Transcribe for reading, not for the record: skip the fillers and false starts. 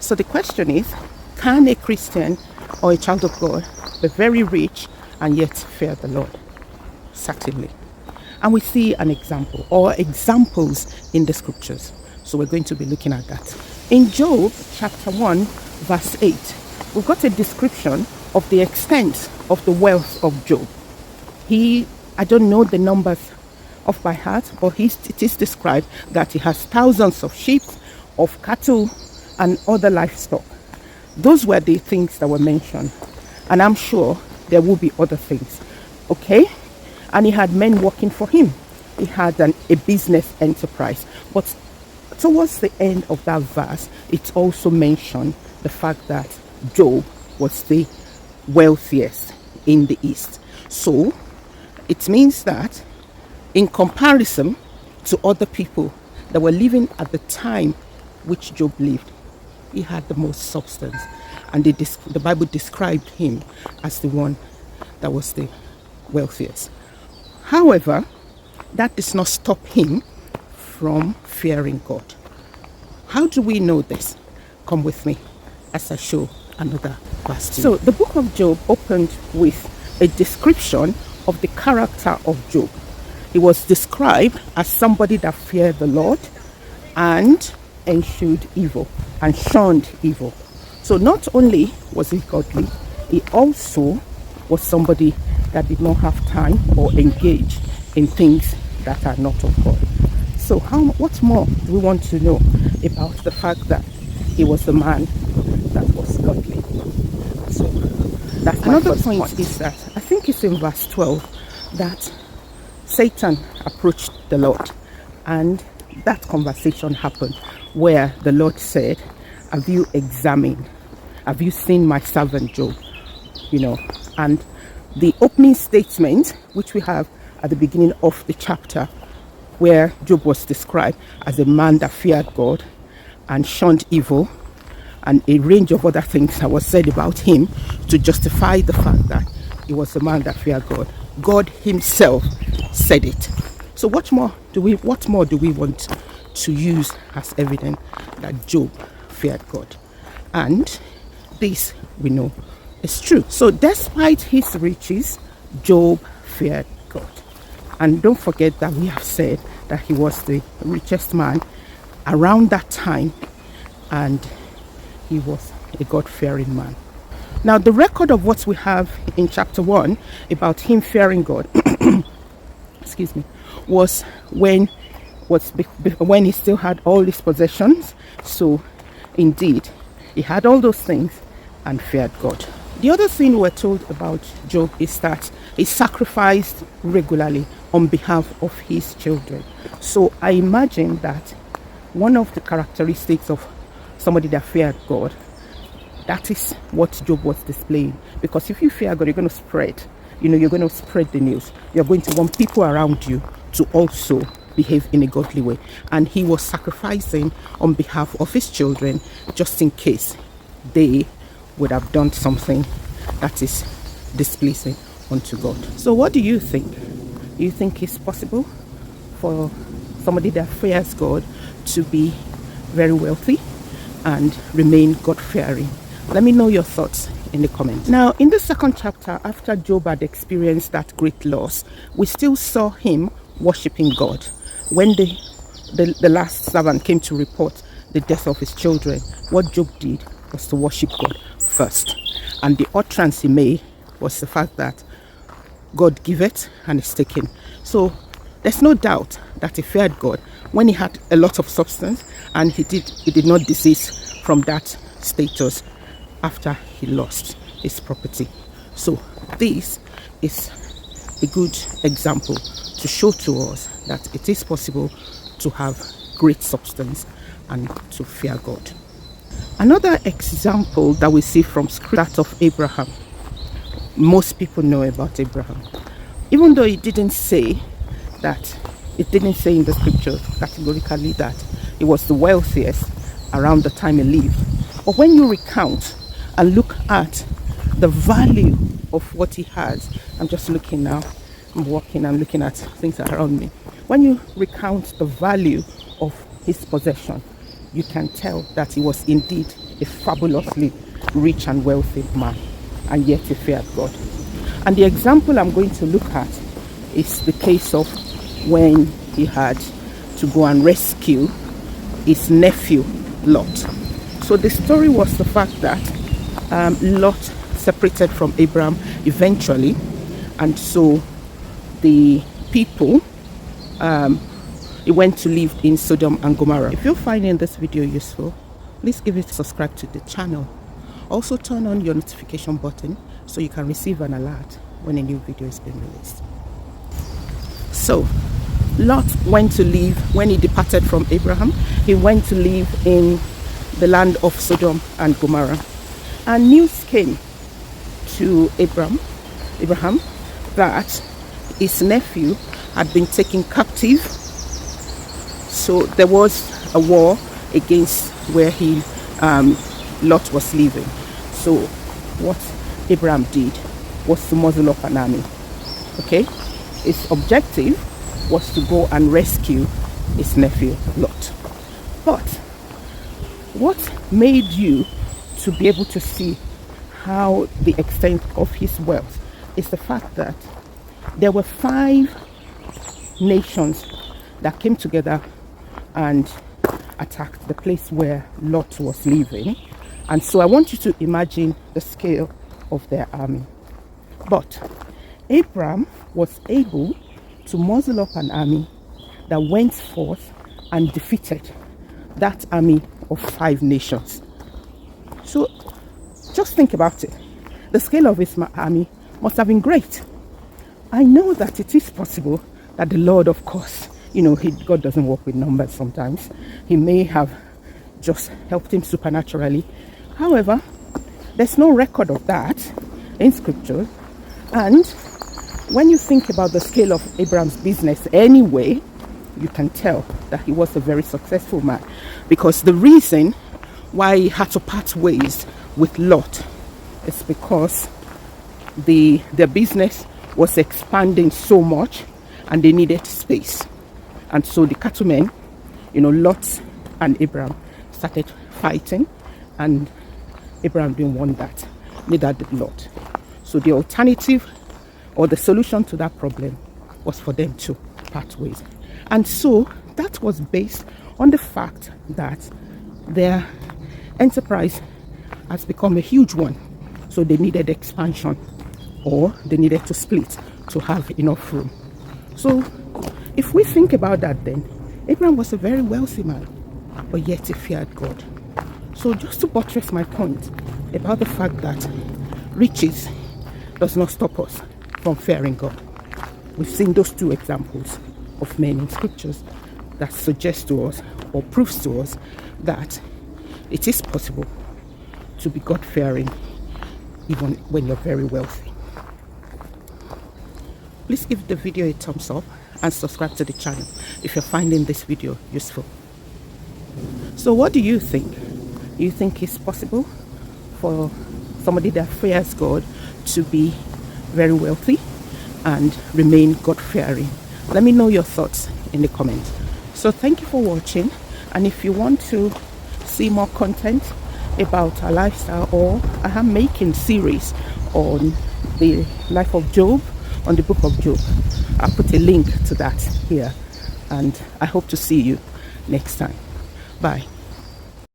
So the question is, can a Christian or a child of God be very rich and yet fear the Lord? Certainly. And we see an example or examples in the scriptures. So we're going to be looking at that. In Job chapter 1 verse 8, we've got a description of the extent of the wealth of Job. I don't know the numbers off by heart, but it is described that he has thousands of sheep, of cattle, and other livestock. Those were the things that were mentioned. And I'm sure there will be other things. Okay? And he had men working for him. He had a business enterprise. But towards the end of that verse, it also mentioned the fact that Job was the wealthiest in the East. So it means that in comparison to other people that were living at the time which Job lived, he had the most substance. And the Bible described him as the one that was the wealthiest. However, that does not stop him from fearing God. How do we know this? Come with me as I show another verse. So the book of Job opened with a description of the character of Job. He was described as somebody that feared the Lord and eschewed evil and shunned evil. So not only was he godly, he also was somebody that did not have time or engage in things that are not of God. So what more do we want to know about the fact that he was the man that was godly? So that's another point is that I think it's in verse 12 that Satan approached the Lord, and that conversation happened where the Lord said, have you examined? Have you seen my servant Job? And the opening statement, which we have at the beginning of the chapter, where Job was described as a man that feared God and shunned evil, and a range of other things that was said about him to justify the fact that he was a man that feared God. God himself said it. So what more do we want to use as evidence that Job feared God? And this we know is true. So despite his riches, Job feared God. And don't forget that we have said that he was the richest man around that time, and he was a God-fearing man. Now, the record of what we have in chapter 1 about him fearing God excuse me, was when he still had all his possessions. So indeed, he had all those things and feared God. The other thing we're told about Job is that he sacrificed regularly on behalf of his children. So I imagine that one of the characteristics of somebody that feared God, that is what Job was displaying. Because if you fear God, you're going to spread. You're going to spread the news. You're going to want people around you to also behave in a godly way. And he was sacrificing on behalf of his children just in case they would have done something that is displeasing unto God. So what do you think? Do you think it's possible for somebody that fears God to be very wealthy and remain God-fearing? Let me know your thoughts in the comments. Now, in the second chapter, after Job had experienced that great loss, we still saw him worshiping God. When the last servant came to report the death of his children, what Job did was to worship God first. And the utterance he made was the fact that God giveth and is taken. So there's no doubt that he feared God when he had a lot of substance, and he did not desist from that status after he lost his property. So this is a good example to show to us that it is possible to have great substance and to fear God. Another example that we see from scripture, that of Abraham. Most people know about Abraham, even though it didn't say in the scripture categorically that he was the wealthiest around the time he lived. But when you recount and look at the value of what he has, I'm just looking now, I'm walking, I'm looking at things around me. When you recount the value of his possession, you can tell that he was indeed a fabulously rich and wealthy man, and yet he feared God. And the example I'm going to look at is the case of when he had to go and rescue his nephew Lot. So the story was the fact that Lot separated from Abraham eventually, and so the people he went to live in Sodom and Gomorrah. If you're finding this video useful, please give it a subscribe to the channel. Also turn on your notification button so you can receive an alert when a new video is being released. So Lot went to live, when he departed from Abraham, he went to live in the land of Sodom and Gomorrah. And news came to Abraham that his nephew had been taken captive. So there was a war against where Lot was living. So what Abraham did was to muzzle up an army. Okay, his objective was to go and rescue his nephew Lot. But what made you to be able to see how the extent of his wealth is the fact that there were 5 nations that came together and attacked the place where Lot was living. And so I want you to imagine the scale of their army. But Abraham was able to muzzle up an army that went forth and defeated that army of 5 nations. So just think about it. The scale of his army must have been great. I know that it is possible that the Lord, of course, God doesn't work with numbers sometimes. He may have just helped him supernaturally. However, there's no record of that in scripture. And when you think about the scale of Abraham's business anyway, you can tell that he was a very successful man. Because the reason why he had to part ways with Lot is because their business was expanding so much and they needed space. And so the cattlemen, Lot and Abraham started fighting, and Abraham didn't want that, neither did Lot. So the alternative or the solution to that problem was for them to part ways. And so that was based on the fact that their enterprise has become a huge one. So they needed expansion, or they needed to split to have enough room. So if we think about that, then Abraham was a very wealthy man, but yet he feared God. So just to buttress my point about the fact that riches does not stop us from fearing God. We've seen those 2 examples of men in scriptures that suggest to us or proves to us that it is possible to be God-fearing even when you're very wealthy. Please give the video a thumbs up and subscribe to the channel if you're finding this video useful. So what do you think? Do you think it's possible for somebody that fears God to be very wealthy and remain God-fearing? Let me know your thoughts in the comments. So thank you for watching, and if you want to see more content about our lifestyle, or I am making series on the life of Job, on the book of Job, I'll put a link to that here, and I hope to see you next time. Bye.